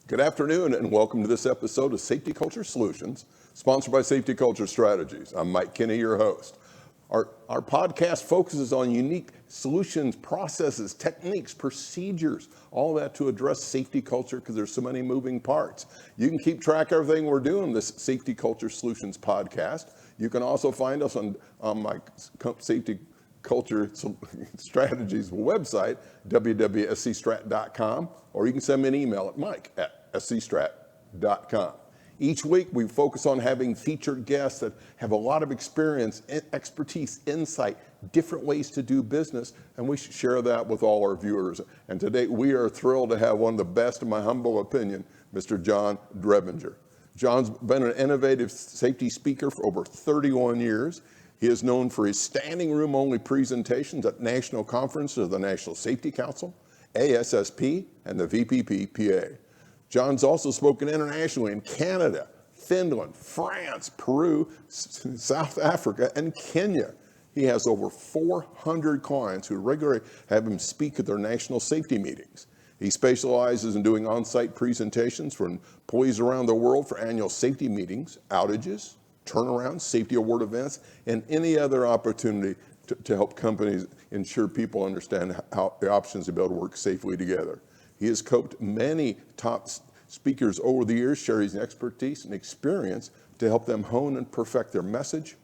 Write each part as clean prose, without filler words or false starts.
Good afternoon and welcome to this episode of Safety Culture Solutions, sponsored by Safety Culture Strategies. I'm Mike Kinney, your host. Our podcast focuses on unique solutions, processes, techniques, procedures, all that to address safety culture because there's so many moving parts. You can keep track of everything we're doing this Safety Culture Solutions podcast. You can also find us on my Safety Culture Strategies website, www.scstrat.com, or you can send me an email at mike@scstrat.com. Each week, we focus on having featured guests that have a lot of experience, expertise, insight, different ways to do business, and we share that with all our viewers. And today, we are thrilled to have one of the best, in my humble opinion, Mr. John Drebinger. John's been an innovative safety speaker for over 31 years. He is known for his standing room only presentations at national conferences of the National Safety Council, ASSP, and the VPPPA. John's also spoken internationally in Canada, Finland, France, Peru, South Africa, and Kenya. He has over 400 clients who regularly have him speak at their national safety meetings. He specializes in doing on-site presentations for employees around the world for annual safety meetings, outages, turnarounds, safety award events, and any other opportunity to help companies ensure people understand how the options to be able to work safely together. He has coached many top speakers over the years, sharing his expertise and experience to help them hone and perfect their message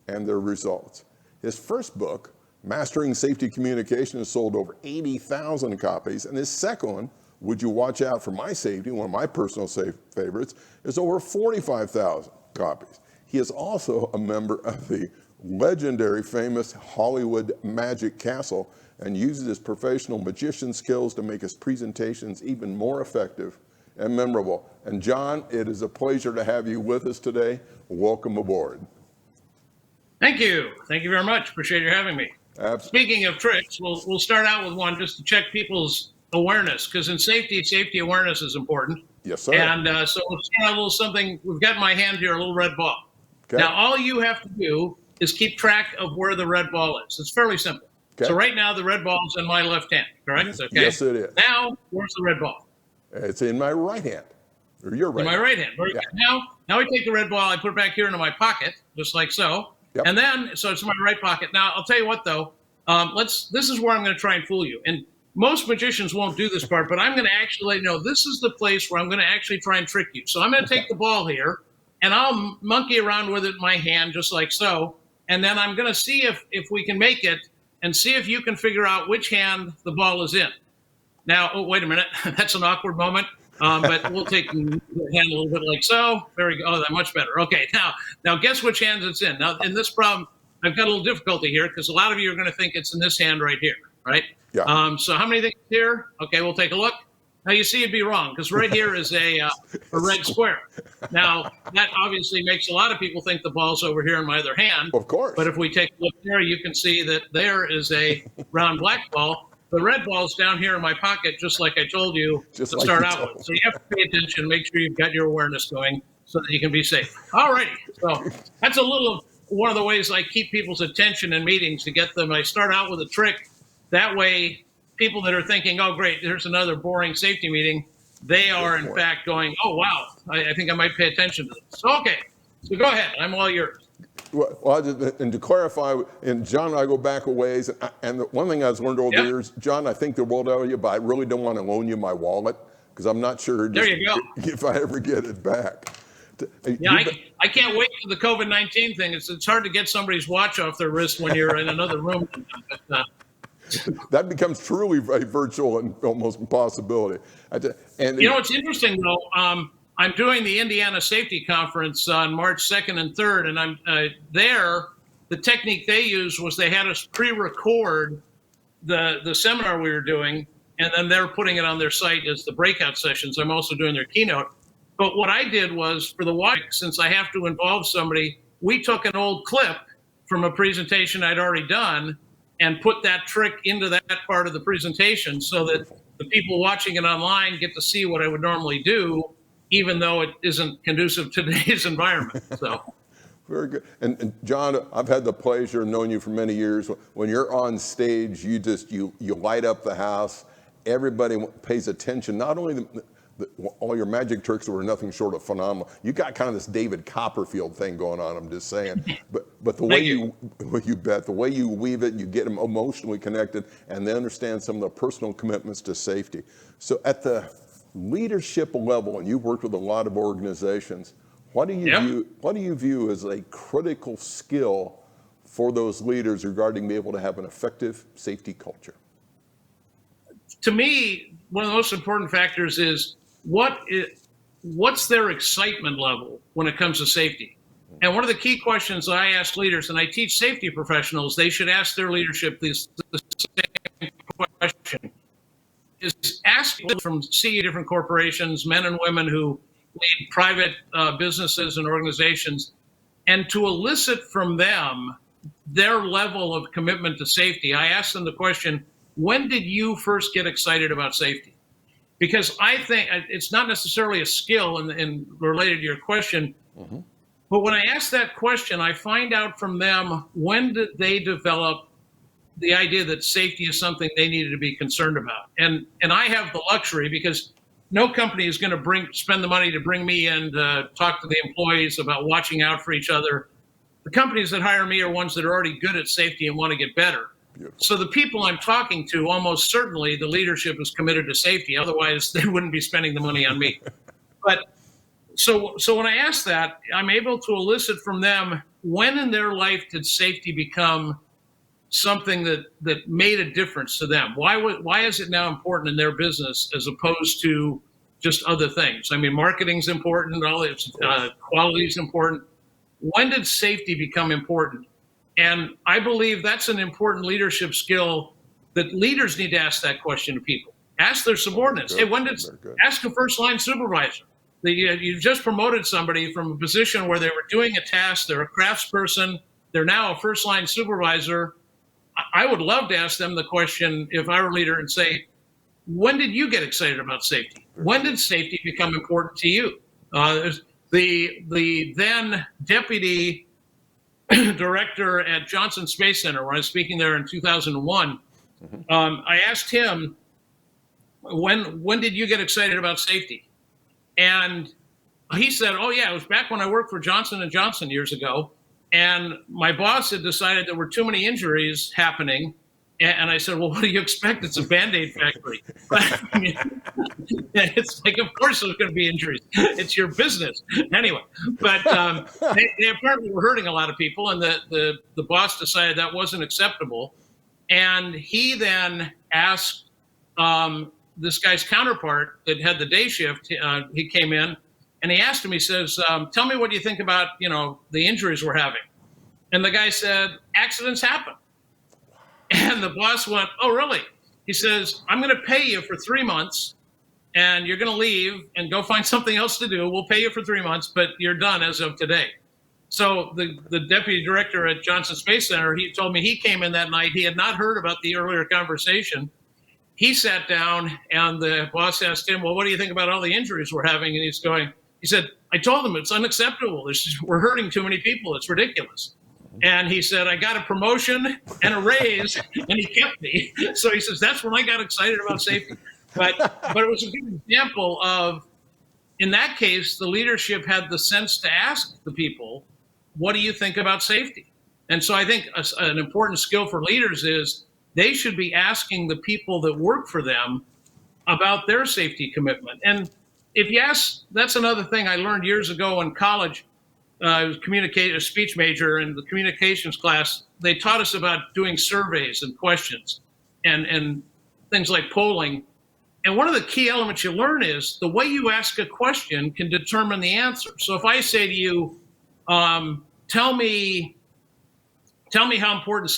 and their results. His first book, Mastering Safety Communication, has sold over 80,000 copies, and his second one, Would You Watch Out for My Safety, one of my personal favorites, is over 45,000 copies. He is also a member of the legendary famous Hollywood Magic Castle and uses his professional magician skills to make his presentations even more effective and memorable. And John, it is a pleasure to have you with us today. Welcome aboard. Thank you. Thank you very much. Appreciate you having me. Absolutely. Speaking of tricks, we'll start out with one just to check people's awareness, because in safety awareness is important. Yes, sir. And so we'll start out a little something. We've got in my hand here a little red ball. Okay. Now, all you have to do is keep track of where the red ball is. It's fairly simple. Okay. So right now, the red ball is in my left hand, correct? Okay. Yes, it is. Now, where's the red ball? It's in my right hand, or your right In my hand. right hand. Very good. Now I take the red ball, I put it back here into my pocket, just like so. Yep. And then, so it's in my right pocket. Now, I'll tell you what, though. This is where I'm going to try and fool you. And most magicians won't do this part, but I'm going to actually let you know this is the place where I'm going to actually try and trick you. So I'm going to take the ball here, and I'll monkey around with it in my hand, just like so. And then I'm going to see if we can make it and see if you can figure out which hand the ball is in. Now, oh, wait a minute. That's an awkward moment. But we'll take the hand a little bit like so. Very good. Oh, that's much better. Okay, now guess which hand it's in. Now, in this problem, I've got a little difficulty here because a lot of you are going to think it's in this hand right here, right? Yeah. So how many think it's here? Okay, we'll take a look. Now, you see it'd be wrong because right here is a red square. Now, that obviously makes a lot of people think the ball's over here in my other hand. Of course. But if we take a look there, you can see that there is a round black ball. The red ball's down here in my pocket, just like I told you to start out with. So you have to pay attention, make sure you've got your awareness going so that you can be safe. All righty. So that's a little of one of the ways I keep people's attention in meetings to get them. I start out with a trick. That way, people that are thinking, oh, great, there's another boring safety meeting, they are, in fact, going, oh, wow, I think I might pay attention to this. Okay. So go ahead. I'm all yours. Well, and to clarify, and John and I go back a ways, and the one thing I've learned over the years, John, I think the world out of you, but I really don't want to loan you my wallet because I'm not sure there you go. if I ever get it back. Yeah, I can't wait for the COVID-19 thing. It's hard to get somebody's watch off their wrist when you're in another room. But, that becomes truly a virtual and almost impossibility. And you know, it's interesting, though. I'm doing the Indiana Safety Conference on March 2nd and 3rd, and I'm there. The technique they used was they had us pre-record the seminar we were doing, and then they're putting it on their site as the breakout sessions. I'm also doing their keynote. But what I did was, for the watch, since I have to involve somebody, we took an old clip from a presentation I'd already done and put that trick into that part of the presentation so that the people watching it online get to see what I would normally do, even though it isn't conducive to today's environment. So, very good. And John, I've had the pleasure of knowing you for many years. When you're on stage, you light up the house. Everybody pays attention, not only all your magic tricks were nothing short of phenomenal. You got kind of this David Copperfield thing going on, I'm just saying. But the way the way you weave it, you get them emotionally connected, and they understand some of the personal commitments to safety. So at the leadership level, and you've worked with a lot of organizations, what do you view as a critical skill for those leaders regarding being able to have an effective safety culture? To me, one of the most important factors is what's their excitement level when it comes to safety. And one of the key questions I ask leaders, and I teach safety professionals, they should ask their leadership the same question, is ask people from CEO different corporations, men and women who lead private businesses and organizations, and to elicit from them their level of commitment to safety. I ask them the question, when did you first get excited about safety? Because I think it's not necessarily a skill and related to your question, but when I ask that question, I find out from them, when did they develop the idea that safety is something they needed to be concerned about? And I have the luxury, because no company is going to spend the money to bring me in to talk to the employees about watching out for each other. The companies that hire me are ones that are already good at safety and want to get better. Beautiful. So the people I'm talking to, almost certainly the leadership is committed to safety. Otherwise, they wouldn't be spending the money on me. But so when I ask that, I'm able to elicit from them, when in their life did safety become something that made a difference to them? Why is it now important in their business as opposed to just other things? I mean, marketing's important, all its quality is important. When did safety become important? And I believe that's an important leadership skill that leaders need to ask that question to people. Ask their subordinates. Hey, ask a first line supervisor. You just promoted somebody from a position where they were doing a task, they're a craftsperson, they're now a first line supervisor. I would love to ask them the question, if I were a leader, and say, when did you get excited about safety? When did safety become important to you? The then deputy director at Johnson Space Center, when I was speaking there in 2001, I asked him, when did you get excited about safety? And he said, oh yeah, it was back when I worked for Johnson & Johnson years ago. And my boss had decided there were too many injuries happening. And I said, well, what do you expect? It's a Band-Aid factory. But, I mean, it's like, of course there's going to be injuries. It's your business. Anyway, but they apparently were hurting a lot of people, and the boss decided that wasn't acceptable. And he then asked this guy's counterpart that had the day shift, he came in, and he asked him, he says, tell me what you think about, the injuries we're having. And the guy said, accidents happen. And the boss went, oh, really? He says, I'm going to pay you for 3 months, and you're going to leave and go find something else to do. We'll pay you for 3 months, but you're done as of today. So the deputy director at Johnson Space Center, he told me he came in that night. He had not heard about the earlier conversation. He sat down, and the boss asked him, well, what do you think about all the injuries we're having? And he said, I told them it's unacceptable. We're hurting too many people. It's ridiculous. And he said, I got a promotion and a raise, and he kept me. So he says, that's when I got excited about safety. But it was a good example of, in that case, the leadership had the sense to ask the people, what do you think about safety? And so I think an important skill for leaders is they should be asking the people that work for them about their safety commitment. And if you ask, that's another thing I learned years ago in college. I was a speech major in the communications class. They taught us about doing surveys and questions and things like polling. And one of the key elements you learn is the way you ask a question can determine the answer. So if I say to you, tell me how important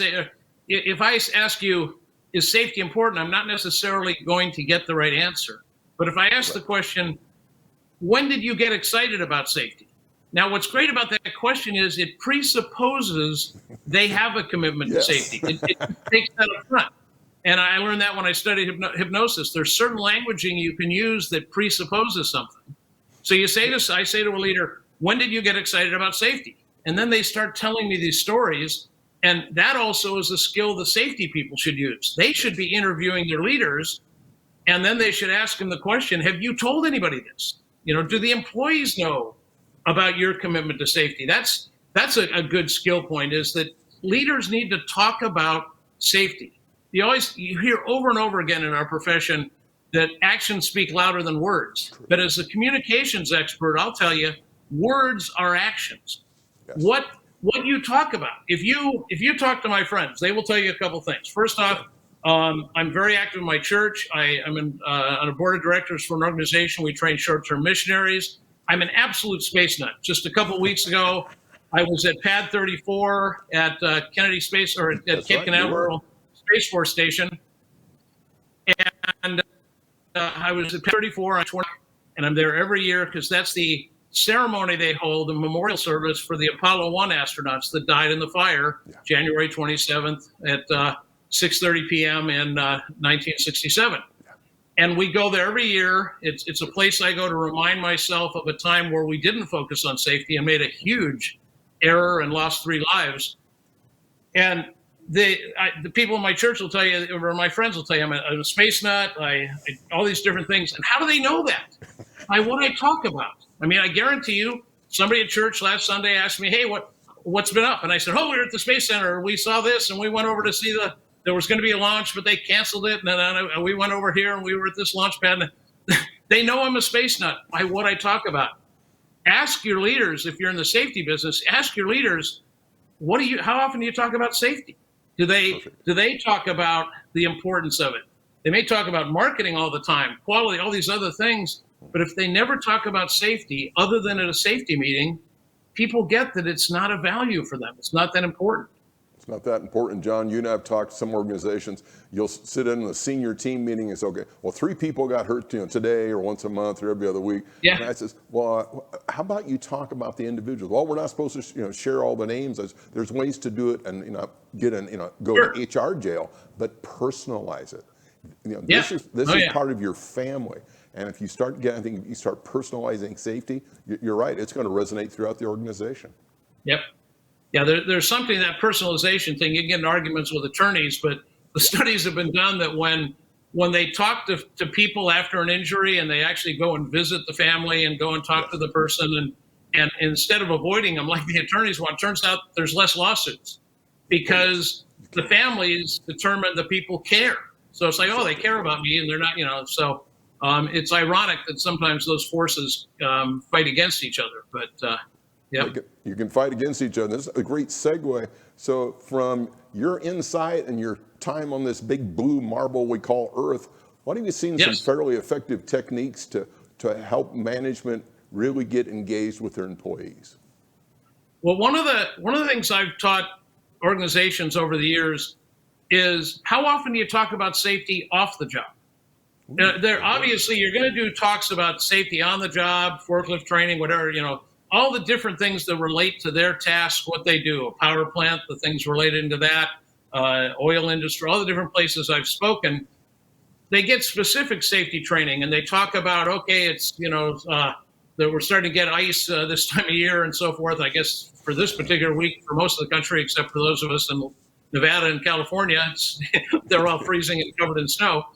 if I ask you, is safety important? I'm not necessarily going to get the right answer. But if I ask the question, when did you get excited about safety? Now, what's great about that question is it presupposes they have a commitment to safety. It takes that up front. And I learned that when I studied hypnosis. There's certain languaging you can use that presupposes something. So I say to a leader, when did you get excited about safety? And then they start telling me these stories. And that also is a skill the safety people should use. They should be interviewing their leaders And then they should ask them the question, have you told anybody this? Do the employees know about your commitment to safety? That's a good skill point, is that leaders need to talk about safety. You hear over and over again in our profession that actions speak louder than words. But as a communications expert, I'll tell you, words are actions. Yes. What you talk about. If you talk to my friends, they will tell you a couple things. First off, I'm very active in my church. I'm on a board of directors for an organization. We train short-term missionaries. I'm an absolute space nut. Just a couple weeks ago, I was at Pad 34 at Kennedy Space, or at Cape Canaveral Space Force Station, and I was at Pad 34 on 20, and I'm there every year because that's the ceremony they hold, the memorial service for the Apollo 1 astronauts that died in the fire, January 27th at 6:30 p.m. in 1967. And we go there every year. It's a place I go to remind myself of a time where we didn't focus on safety and made a huge error and lost 3 lives. And the people in my church will tell you, or my friends will tell you, I'm a space nut, all these different things. And how do they know that? By what I talk about. I mean, I guarantee you, somebody at church last Sunday asked me, hey, what's been up? And I said, we were at the Space Center. We saw this, and we went over to see there was going to be a launch, but they canceled it. And then we went over here, and we were at this launch pad. And they know I'm a space nut by what I talk about. Ask your leaders, if you're in the safety business, ask your leaders, how often do you talk about safety? Do they talk about the importance of it? They may talk about marketing all the time, quality, all these other things. But if they never talk about safety, other than at a safety meeting, people get that it's not a value for them. It's not that important. It's not that important, John. You and I have talked to some organizations. You'll sit in a senior team meeting and say, okay, well, 3 people got hurt today or once a month or every other week. Yeah. And I says, well, how about you talk about the individuals? Well, we're not supposed to share all the names. There's ways to do it and go Sure. to HR jail, but personalize it. Yeah. This is part of your family. And if you start personalizing safety, you're right, it's going to resonate throughout the organization. Yep. Yeah, there's something, that personalization thing, you get in arguments with attorneys, but the studies have been done that when they talk to people after an injury and they actually go and visit the family and go and talk to the person, and instead of avoiding them like the attorneys want, turns out there's less lawsuits because the families determine the people care. So it's like, they care about me, and they're not, so it's ironic that sometimes those forces fight against each other, but You can fight against each other. This is a great segue. So from your insight and your time on this big blue marble we call Earth, what have you seen some fairly effective techniques to help management really get engaged with their employees? Well, one of the things I've taught organizations over the years is, how often do you talk about safety off the job? Obviously, you're going to do talks about safety on the job, forklift training, whatever, all the different things that relate to their task, what they do, a power plant, the things related to that, oil industry, all the different places I've spoken. They get specific safety training, and they talk about, it's, that we're starting to get ice this time of year and so forth. I guess for this particular week, for most of the country, except for those of us in Nevada and California, they're all freezing and covered in snow.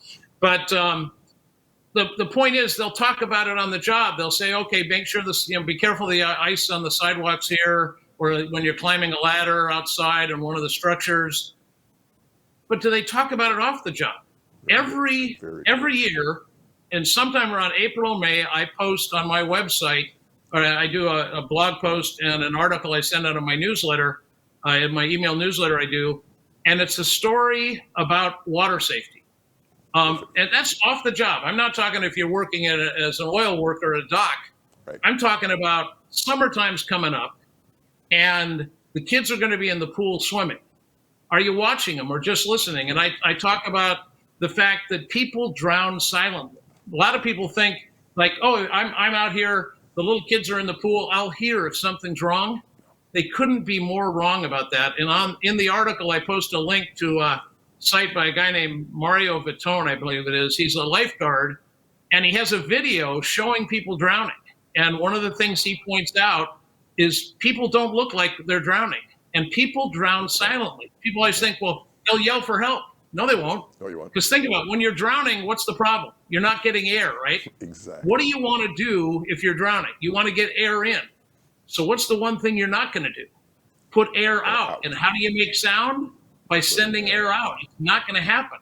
But the point is, they'll talk about it on the job. They'll say, okay, make sure this, be careful of the ice on the sidewalks here, or when you're climbing a ladder outside on one of the structures. But do they talk about it off the job? Every year, and sometime around April, May, I post on my website, or I do a blog post and an article I send out on my newsletter, in my email newsletter I do, and it's a story about water safety. And that's off the job. I'm not talking if you're working as an oil worker at a dock. Right. I'm talking about summertime's coming up, and the kids are going to be in the pool swimming. Are you watching them or just listening? And I talk about the fact that people drown silently. A lot of people think like, I'm out here, the little kids are in the pool, I'll hear if something's wrong. They couldn't be more wrong about that. And in the article, I post a link to a site by a guy named Mario Vitone, I believe it is. He's a lifeguard, and he has a video showing people drowning. And one of the things he points out is people don't look like they're drowning, and people drown silently. People always think, well, they'll yell for help. No, they won't. No, you won't. Because think about it, when you're drowning, what's the problem? You're not getting air, right? Exactly. What do you want to do if you're drowning? You want to get air in. So what's the one thing you're not going to do? Put air out. And how do you make sound? By sending air out. It's not going to happen.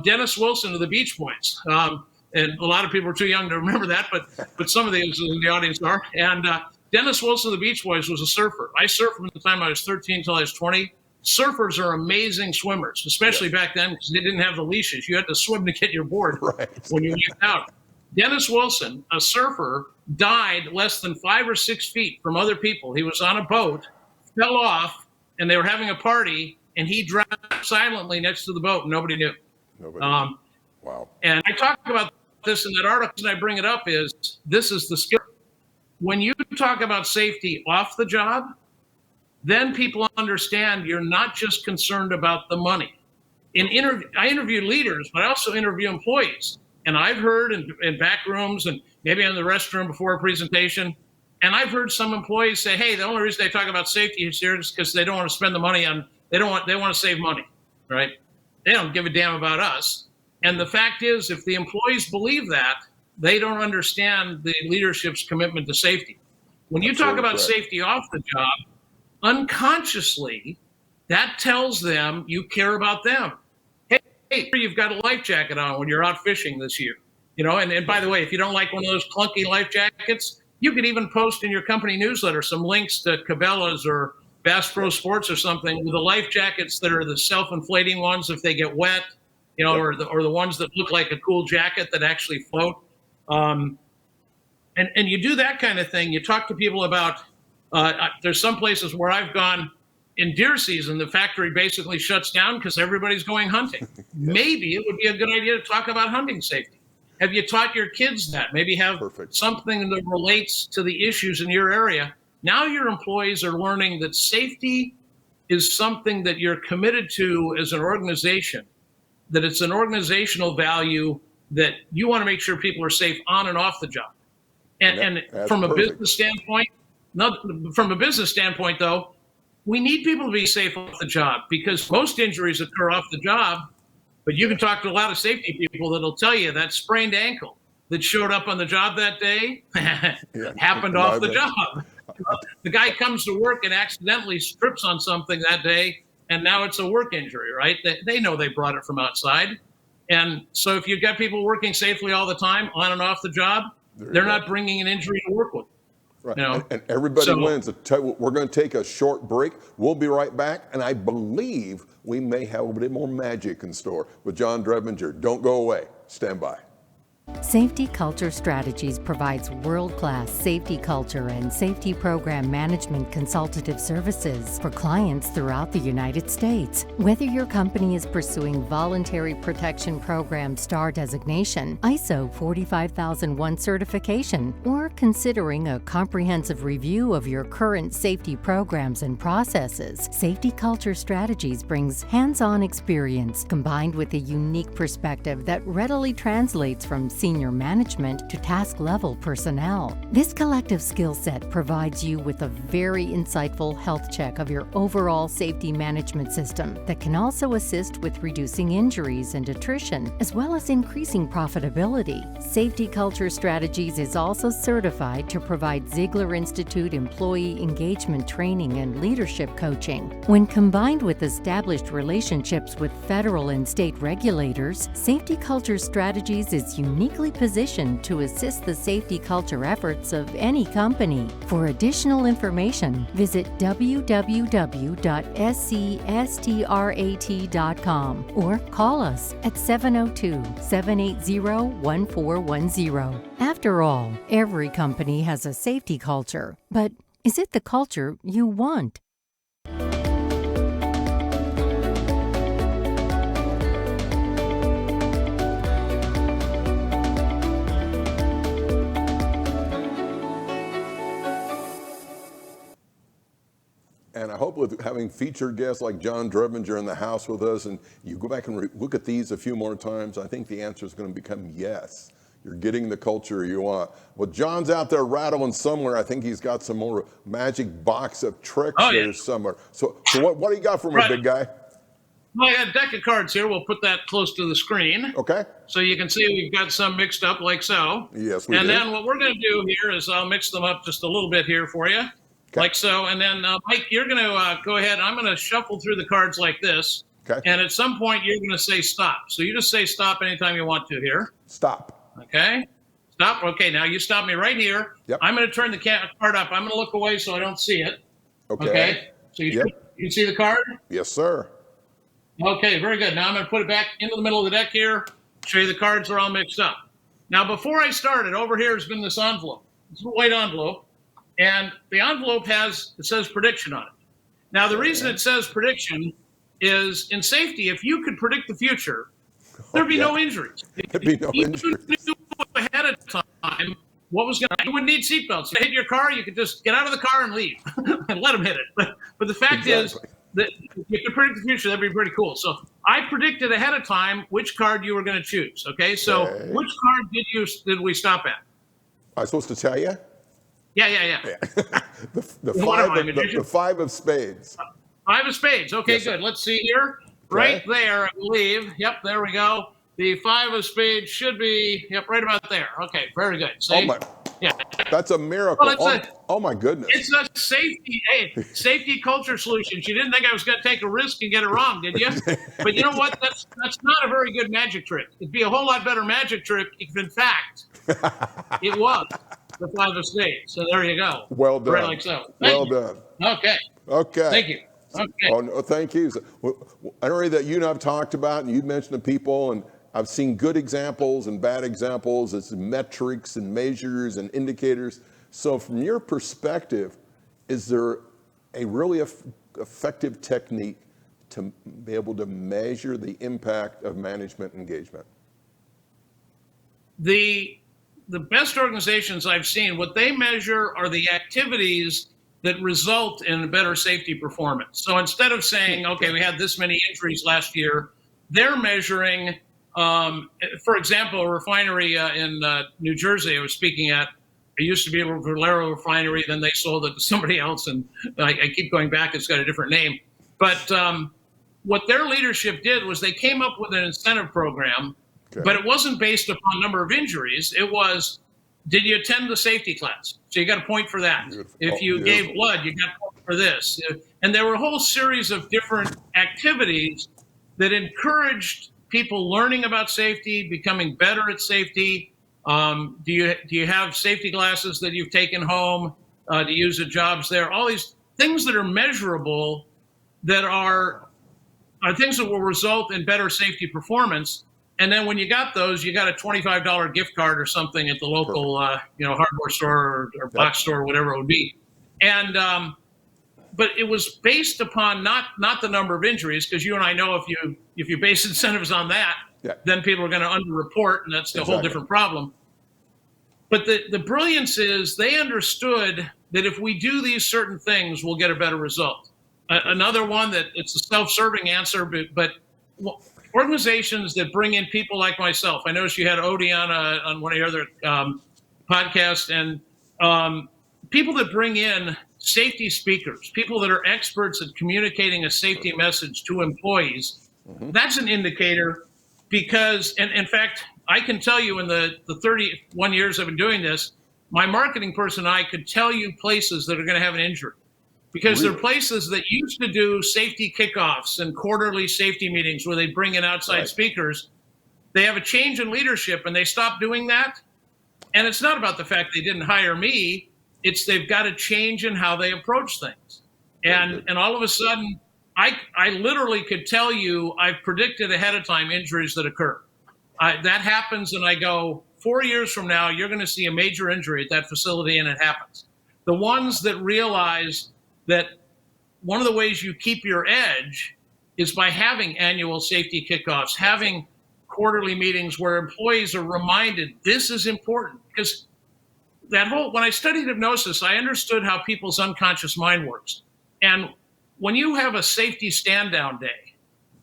Dennis Wilson of the Beach Boys, and a lot of people are too young to remember that, but some of these in the audience are. And Dennis Wilson of the Beach Boys was a surfer. I surfed from the time I was 13 until I was 20. Surfers are amazing swimmers, especially back then because they didn't have the leashes. You had to swim to get your board when you went out. Dennis Wilson, a surfer, died less than 5 or 6 feet from other people. He was on a boat, fell off, and they were having a party, and he drowned silently next to the boat, and nobody knew. Wow. And I talk about this in that article, and I bring it up is this is the skill. When you talk about safety off the job, then people understand you're not just concerned about the money. I interview leaders, but I also interview employees. And I've heard in back rooms and maybe in the restroom before a presentation, and I've heard some employees say, hey, the only reason they talk about safety is here is because they don't want to spend the money on, they want to save money, right? They don't give a damn about us. And the fact is, if the employees believe that, they don't understand the leadership's commitment to safety. When you talk about safety off the job, unconsciously, that tells them you care about them. Hey, you've got a life jacket on when you're out fishing this year. You know, and by the way, if you don't like one of those clunky life jackets, you could even post in your company newsletter some links to Cabela's or Bass Pro Sports or something with the life jackets that are the self-inflating ones if they get wet, you know, or the ones that look like a cool jacket that actually float. And you do that kind of thing. You talk to people about, there's some places where I've gone in deer season, the factory basically shuts down because everybody's going hunting. Maybe it would be a good idea to talk about hunting safety. Have you taught your kids that? Maybe have something that relates to the issues in your area. Now your employees are learning that safety is something that you're committed to as an organization, that it's an organizational value that you want to make sure people are safe on and off the job. And from a business standpoint, though, we need people to be safe off the job because most injuries occur off the job. But you can talk to a lot of safety people that'll tell you that sprained ankle that showed up on the job that day happened off the job. The guy comes to work and accidentally trips on something that day, and now it's a work injury, right? They know they brought it from outside. And so if you've got people working safely all the time, on and off the job, they're not bringing an injury to work with. Right. You know? And everybody wins. We're going to take a short break. We'll be right back. And I believe we may have a bit more magic in store with John Drebinger. Don't go away. Stand by. Safety Culture Strategies provides world-class safety culture and safety program management consultative services for clients throughout the United States. Whether your company is pursuing Voluntary Protection Program STAR designation, ISO 45001 certification, or considering a comprehensive review of your current safety programs and processes, Safety Culture Strategies brings hands-on experience combined with a unique perspective that readily translates from senior management to task-level personnel. This collective skill set provides you with a very insightful health check of your overall safety management system that can also assist with reducing injuries and attrition, as well as increasing profitability. Safety Culture Strategies is also certified to provide Ziegler Institute employee engagement training and leadership coaching. When combined with established relationships with federal and state regulators, Safety Culture Strategies is uniquely positioned to assist the safety culture efforts of any company. For additional information, visit www.scstrat.com or call us at 702-780-1410. After all, every company has a safety culture, but is it the culture you want? And I hope with having featured guests like John Drebinger in the house with us, and you go back and look at these a few more times, I think the answer is going to become yes. You're getting the culture you want. Well, John's out there rattling somewhere. I think he's got some more magic box of tricks there somewhere. So what do you got for me, big guy? Well, I got a deck of cards here. We'll put that close to the screen. Okay. So you can see we've got some mixed up like so. Yes, we And do. then what we're going to do here is I'll mix them up just a little bit here for you, like so. And then, Mike, you're going to go ahead. I'm going to shuffle through the cards like this. Okay. And at some point, you're going to say stop. So you just say stop anytime you want to here. Stop. Okay. Stop. Okay. Now you stop me right here. Yep. I'm going to turn the card up. I'm going to look away so I don't see it. Okay. So you can see the card? Yes, sir. Okay, very good. Now I'm going to put it back into the middle of the deck here, show you the cards are all mixed up. Now, before I started, over here has been this envelope. It's a white envelope, and the envelope it says prediction on it. Now, the reason it says prediction is in safety, if you could predict the future, there'd be no injuries. There'd be no If you injuries. knew ahead of time what was going to happen, you wouldn't need seatbelts. You hit your car, you could just get out of the car and leave and let them hit it. But the fact is, that if you could predict the future, that'd be pretty cool. So I predicted ahead of time which card you were going to choose. Okay, so which card did we stop at? I'm supposed to tell you? Yeah. The five of spades. Five of spades. Okay, Yes, good. Let's see here. Right there, I believe. Yep, there we go. The five of spades should be, right about there. Okay, very good. See? Oh my, yeah. that's a miracle. Well, oh my goodness. It's a safety culture solutions. You didn't think I was going to take a risk and get it wrong, did you? But you know what? That's not a very good magic trick. It'd be a whole lot better magic trick if, in fact, it was the five of spades. So there you go. Well done. Right like so. Well done. Okay. Okay. Thank you. Okay. Oh, no, thank you. I know that you and I've talked about, and you've mentioned to people, and I've seen good examples and bad examples. It's metrics and measures and indicators. So from your perspective, is there a really effective technique to be able to measure the impact of management engagement? The best organizations I've seen, what they measure are the activities that result in better safety performance. So instead of saying, okay, we had this many injuries last year, they're measuring, for example, a refinery in New Jersey I was speaking at. It used to be a Valero refinery, then they sold it to somebody else, and I keep going back, it's got a different name. But what their leadership did was they came up with an incentive program, but it wasn't based upon number of injuries. It was, did you attend the safety class? So you got a point for that. Beautiful. If you gave blood, you got a point for this. And there were a whole series of different activities that encouraged people learning about safety, becoming better at safety. Do you have safety glasses that you've taken home to use at jobs there? All these things that are measurable that are things that will result in better safety performance. And then when you got those, you got a $25 gift card or something at the local, hardware store or box store, or whatever it would be. And but it was based upon not the number of injuries, because you and I know if you base incentives on that, then people are going to underreport, and that's a whole different problem. But the brilliance is they understood that if we do these certain things, we'll get a better result. Another one that it's a self-serving answer, but organizations that bring in people like myself. I noticed you had Odie on one of your other podcasts, and people that bring in safety speakers, people that are experts at communicating a safety message to employees. That's an indicator, because, and in fact, I can tell you in the 31 years I've been doing this, my marketing person and I could tell you places that are going to have an injury. Because there are places that used to do safety kickoffs and quarterly safety meetings where they bring in outside speakers. They have a change in leadership and they stopped doing that. And it's not about the fact they didn't hire me. It's they've got to change in how they approach things. And all of a sudden, I literally could tell you I've predicted ahead of time injuries that occur. That happens, and I go, 4 years from now, you're going to see a major injury at that facility, and it happens. The ones that realize that one of the ways you keep your edge is by having annual safety kickoffs, having quarterly meetings where employees are reminded this is important. Because when I studied hypnosis, I understood how people's unconscious mind works. And when you have a safety stand down day,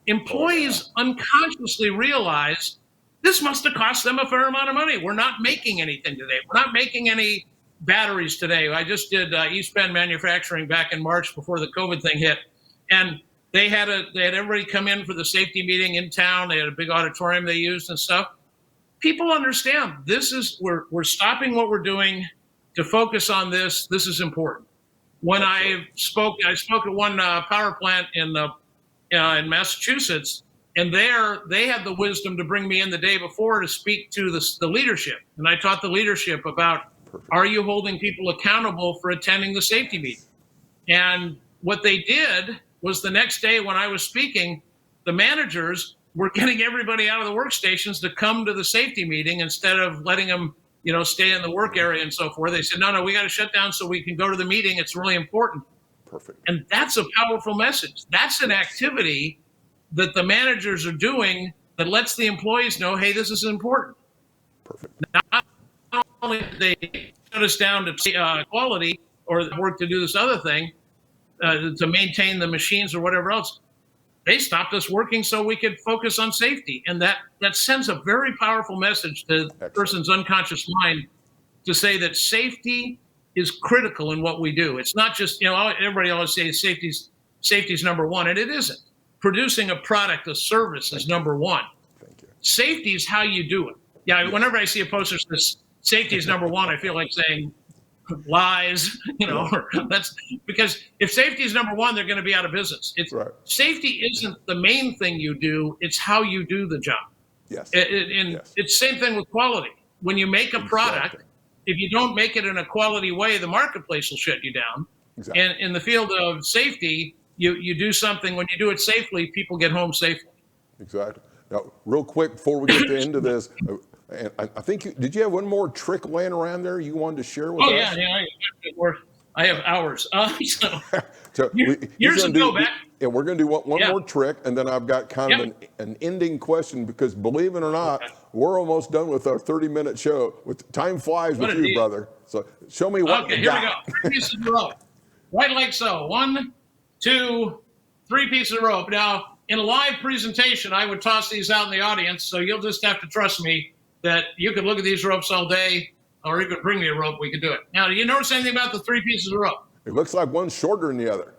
employees unconsciously realize this must have cost them a fair amount of money. We're not making anything today. We're not making any batteries today. I just did East Bend manufacturing back in March before the COVID thing hit. And they had everybody come in for the safety meeting in town. They had a big auditorium they used and stuff. People understand we're stopping what we're doing to focus on this. This is important. When I spoke at one power plant in Massachusetts, and they had the wisdom to bring me in the day before to speak to the leadership. And I taught the leadership about, are you holding people accountable for attending the safety meeting? And what they did was the next day when I was speaking, the managers were getting everybody out of the workstations to come to the safety meeting instead of letting them, stay in the work area and so forth. They said, no, we got to shut down so we can go to the meeting. It's really important. Perfect. And that's a powerful message. That's an activity that the managers are doing that lets the employees know, hey, this is important. Perfect. Not only did they shut us down to quality or work to do this other thing, to maintain the machines or whatever else, they stopped us working so we could focus on safety. And that sends a very powerful message to the person's unconscious mind to say that safety is critical in what we do. It's not just, everybody always says safety's number one, and it isn't. Producing a product, a service is number one. Thank you. Safety is how you do it. Yeah, whenever I see a poster that says safety is number one, I feel like saying lies, or that's because if safety is number one, they're going to be out of business. Safety isn't the main thing you do, it's how you do the job. Yes. It's the same thing with quality. When you make a product, if you don't make it in a quality way, the marketplace will shut you down. Exactly. And in the field of safety, you do something, when you do it safely, people get home safely. Exactly. Now, real quick, before we get to the end of this, and I think did you have one more trick laying around there you wanted to share with us? Yeah. I have hours. So years ago back. Yeah, we're going to do one more trick, and then I've got kind of an ending question, because believe it or not, we're almost done with our 30-minute show. Time flies with you, brother. So show me what you got. Here we go. 3 pieces of rope. Right like so. 1, 2, 3 pieces of rope. Now, in a live presentation, I would toss these out in the audience, so you'll just have to trust me that you could look at these ropes all day, or you could bring me a rope, we could do it. Now, do you notice anything about the 3 pieces of rope? It looks like one's shorter than the other.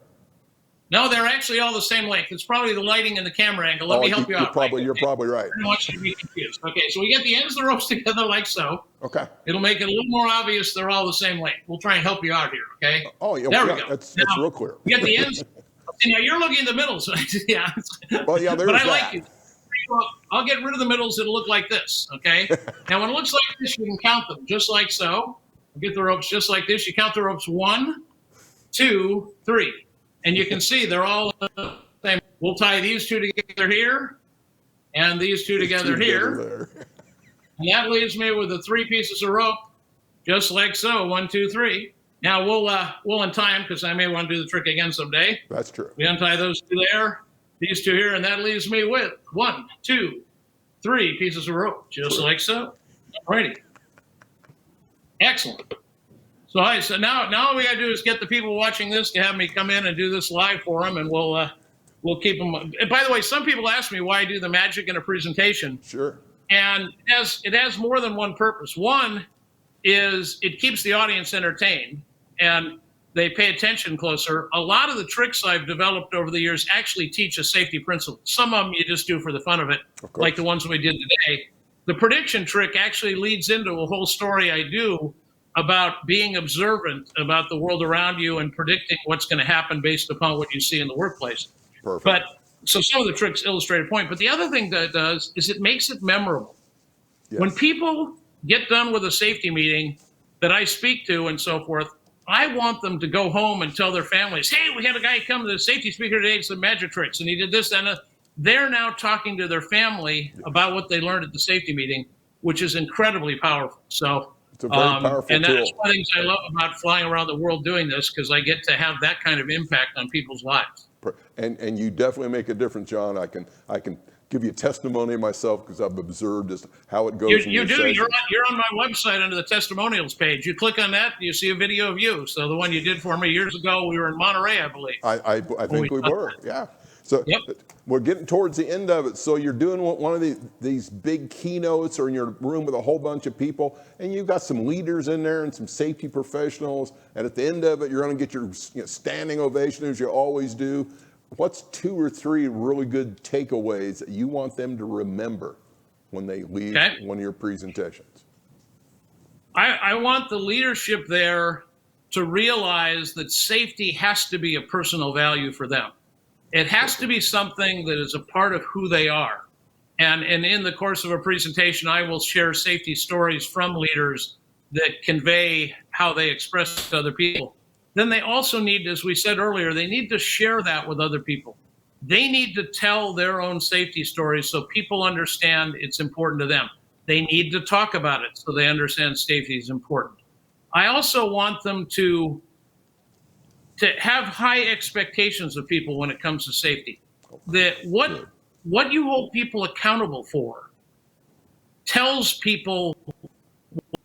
No, they're actually all the same length. It's probably the lighting and the camera angle. Let me help you out. You're probably right. I don't want you to be confused. Okay, so we get the ends of the ropes together like so. Okay. It'll make it a little more obvious they're all the same length. We'll try and help you out here, okay? Oh, yeah. There we go. That's now, real clear. We get the ends. Now, you're looking in the middle. So yeah. Well, yeah, there's but I that. like you. I'll get rid of the middles. It'll look like this, okay? Now, when it looks like this, you can count them just like so. Get the ropes just like this. You count the ropes 1, 2, 3. And you can see they're all the same. We'll tie these two together here and these two together here. And that leaves me with the 3 pieces of rope, just like so. 1, 2, 3. Now we'll untie them, because I may want to do the trick again someday. That's true. We untie those 2 there, these 2 here, and that leaves me with 1, 2, 3 pieces of rope, just like so. Alrighty. Excellent. So now all we got to do is get the people watching this to have me come in and do this live for them, and we'll keep them. And by the way, some people ask me why I do the magic in a presentation. Sure. And it has more than one purpose. One is it keeps the audience entertained and they pay attention closer. A lot of the tricks I've developed over the years actually teach a safety principle. Some of them you just do for the fun of it, like the ones we did today. The prediction trick actually leads into a whole story I do about being observant about the world around you and predicting what's going to happen based upon what you see in the workplace. Perfect. But so some of the tricks illustrate a point. But the other thing that it does is it makes it memorable. Yes. When people get done with a safety meeting that I speak to and so forth, I want them to go home and tell their families, hey, we had a guy come to the safety speaker today, some magic tricks, and he did this, and they're now talking to their family about what they learned at the safety meeting, which is incredibly powerful. So it's a very powerful and that's tool. one of the things I love about flying around the world doing this, because I get to have that kind of impact on people's lives. And you definitely make a difference, John. I can give you testimony myself, because I've observed just how it goes. You do. You're on my website under the testimonials page. You click on that, you see a video of you. So the one you did for me years ago, we were in Monterey, I believe. I think we were, yeah. So we're getting towards the end of it. So you're doing one of these big keynotes, or in your room with a whole bunch of people, and you've got some leaders in there and some safety professionals. And at the end of it, you're going to get your standing ovation, as you always do. what's 2 or 3 really good takeaways that you want them to remember when they leave one of your presentations? I want the leadership there to realize that safety has to be a personal value for them. It has to be something that is a part of who they are. And in the course of a presentation, I will share safety stories from leaders that convey how they express to other people. Then they also need, as we said earlier, they need to share that with other people. They need to tell their own safety stories so people understand it's important to them. They need to talk about it so they understand safety is important. I also want them to have high expectations of people when it comes to safety. That what you hold people accountable for tells people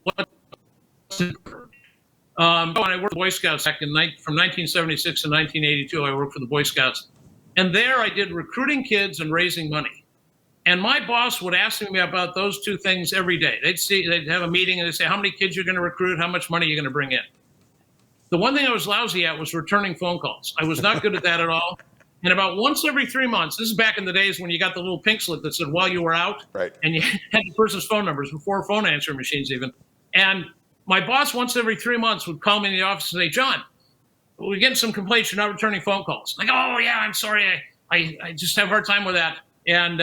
what's important. When I worked for the Boy Scouts back from 1976 to 1982, I worked for the Boy Scouts. And there I did recruiting kids and raising money. And my boss would ask me about those 2 things every day. They'd have a meeting and they'd say, how many kids you're going to recruit? How much money are you going to bring in? The one thing I was lousy at was returning phone calls. I was not good at that at all. And about once every 3 months, this is back in the days when you got the little pink slip that said while you were out, right, and you had the person's phone numbers before phone answering machines even. And my boss once every 3 months would call me in the office and say, John, we're getting some complaints. You're not returning phone calls. Like, oh yeah, I'm sorry. I just have a hard time with that. And,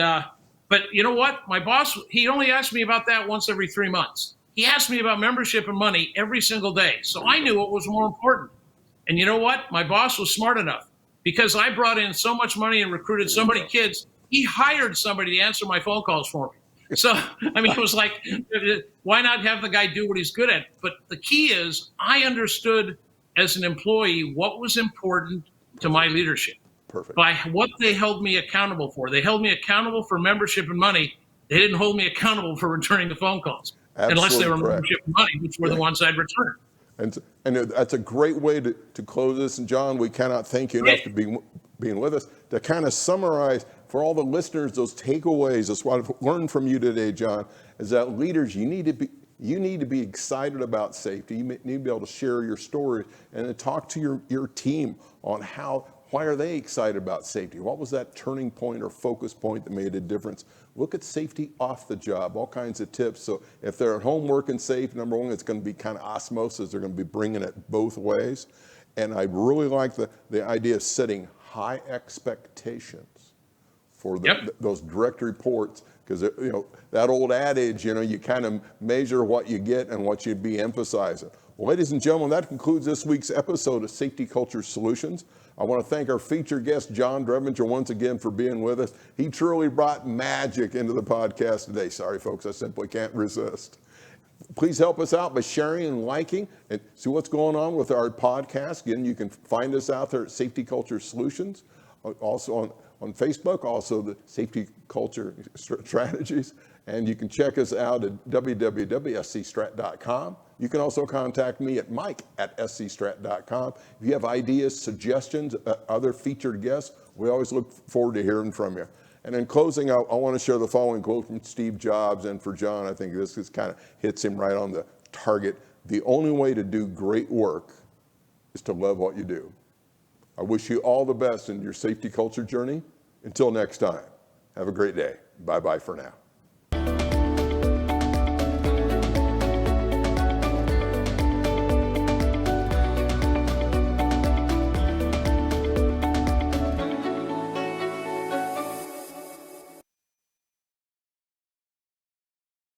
but you know what? My boss, he only asked me about that once every 3 months. He asked me about membership and money every single day. So I knew what was more important. And you know what? My boss was smart enough because I brought in so much money and recruited so many kids. He hired somebody to answer my phone calls for me. So, I mean, it was like, why not have the guy do what he's good at? But the key is I understood as an employee what was important to my leadership. Perfect. By what they held me accountable for. They held me accountable for membership and money. They didn't hold me accountable for returning the phone calls. Absolutely unless they were correct. membership and money, which were the ones I'd return. And that's a great way to close this. And John, we cannot thank you enough to being with us. To kind of summarize for all the listeners, those takeaways, that's what I've learned from you today, John, is that leaders, you need to be excited about safety. You need to be able to share your story and then talk to your team on why are they excited about safety? What was that turning point or focus point that made a difference? Look at safety off the job, all kinds of tips. So if they're at home working safe, number one, it's going to be kind of osmosis. They're going to be bringing it both ways. And I really like the idea of setting high expectations for those direct reports, because that old adage, you kind of measure what you get and what you'd be emphasizing. Well, ladies and gentlemen, that concludes this week's episode of Safety Culture Solutions. I want to thank our featured guest, John Drebinger, once again for being with us. He truly brought magic into the podcast today. Sorry, folks, I simply can't resist. Please help us out by sharing and liking and see what's going on with our podcast. Again, you can find us out there at Safety Culture Solutions, also on Facebook, also the Safety Culture Strategies. And you can check us out at www.scstrat.com. You can also contact me at mike@scstrat.com. If you have ideas, suggestions, other featured guests, we always look forward to hearing from you. And in closing, I want to share the following quote from Steve Jobs. And for John, I think this kind of hits him right on the target. The only way to do great work is to love what you do. I wish you all the best in your safety culture journey. Until next time, have a great day. Bye-bye for now.